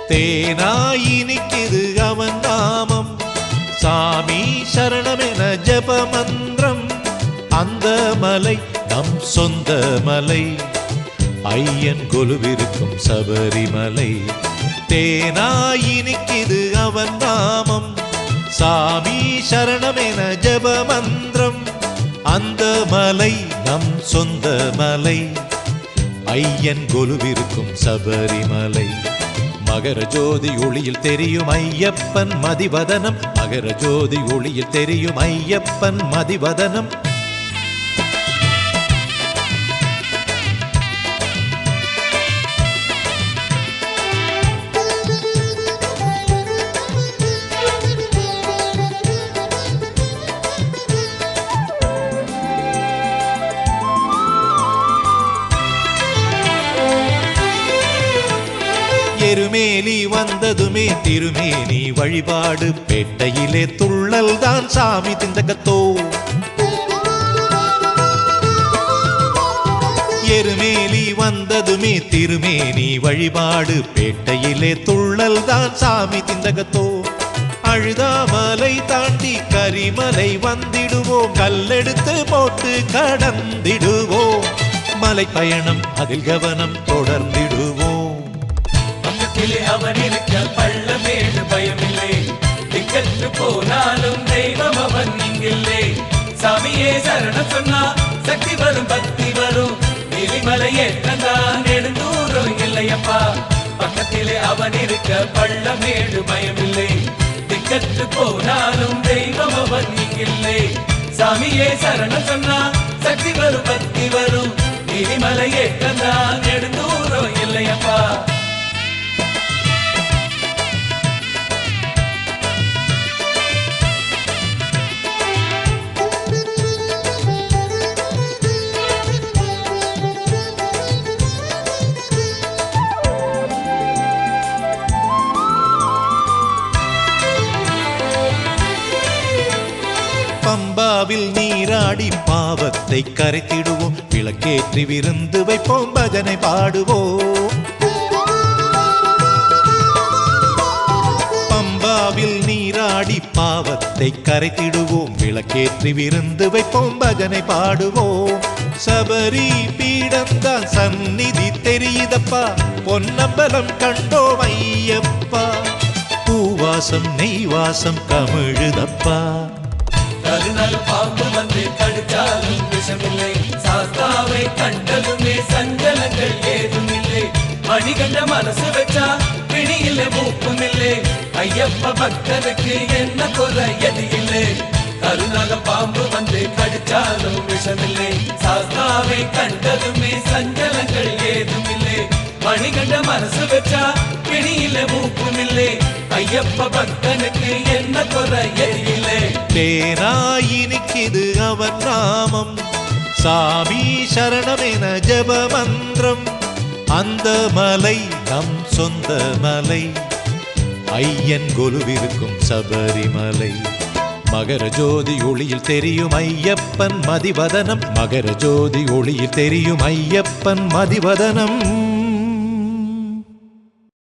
தேனாய் இனிக்குது அவன் நாமம், சாமி சரணமென ஜப மந்திரம். அந்த மலை நம் சொந்த மலை, ஐயன் கொலுவிருக்கும் சபரிமலை. தேனாய் இனிக்குது அவன் நாமம், சாமி சரணமென ஜப மந்திரம். அந்த மலை நம் சொந்த மலை, ஐயன் கொலுவிருக்கும் சபரிமலை. மகர ஜோதி ஒளியில் தெரியும் ஐயப்பன் மதிவதனம், மகர ஜோதி ஒளியில் தெரியும் ஐயப்பன் மதிவதனம். எருமேலி வந்ததுமே திருமேனி வழிபாடு, பேட்டையிலே துள்ளல் தான் சாமி திண்டகத்தோ. எருமேலி வந்ததுமே திருமேனி வழிபாடு, பேட்டையிலே துள்ளல் தான் சாமி திண்டகத்தோ. அழுதாமலை தாண்டி கரிமலை வந்திடுவோம், கல்லெடுத்து போட்டு கடந்திடுவோம். மலை பயணம் அதில் கவனம் தொடர்ந்திடுவோம். அவன் இருக்க பள்ளமேடு பயமில்லை, திக்கற்று போனாலும் தெய்வம் அவன் இங்கில்லை. சாமியே சரணம் சொன்னா சக்தி வரும் பக்தி வரும், நீலிமலை ஏற்றந்தான் நெடுந்தூரம் இல்லையப்பா. பக்கத்திலே அவன் இருக்க பள்ளமேடு பயமில்லை, திக்கற்று போனாலும் தெய்வம் அவன் இங்கில்லை. சாமியே சரணம் சொன்னா சக்தி வரும் பக்தி வரும், நீலிமலை ஏற்றந்தான் நெடுந்தூரம் இல்லையப்பா. பம்பாவில் நீராடி பாவத்தை கரைத்திடுவோம், விளக்கேற்றி விருந்து வைப்போம், பஜனை பாடுவோம். பம்பாவில் நீராடி பாவத்தை கரைத்திடுவோம், விளக்கேற்றி விருந்து வைப்போம், பஜனை பாடுவோம். சபரி பீடந்தான் சந்நிதி தெரியுதப்பா, பொன்னம்பலம் கண்டோம் ஐயப்பா. பூவாசம் நெய்வாசம் கமிழுதப்பா. கருணல் பாம்பு வந்து கடிச்சாலும் விஷமில்லை, சாஸ்தாவை கண்டதுமே சஞ்சலங்கள் ஏதும் இல்லை. மணிகண்ட மனசு வச்சா பிணியில்லை மூப்பும் இல்லை, ஐயப்ப பக்தனுக்கு என்ன குறை எது இல்லை. கருணால பாம்பு வந்து கடிச்சாலும் விஷமில்லை, சாஸ்தாவை கண்டதுமே சஞ்சலங்கள் ஏதும் இல்லை. மணிகண்ட மனசு வச்சா பிணியில்லை மூப்பும் இல்லை, ஐயப்ப பக்தனுக்கு என்ன குறை எது இல்லை. தேனாய் இனிக்குது அவன் நாமம், சாமி சரணமென ஜப மந்திரம். அந்த மலை நம் சொந்த மலை, ஐயன் கொலுவிருக்கும் சபரிமலை. மகர ஜோதி ஒளியில் தெரியும் ஐயப்பன் மதிவதனம், மகர ஜோதி ஒளியில் தெரியும் ஐயப்பன் மதிவதனம்.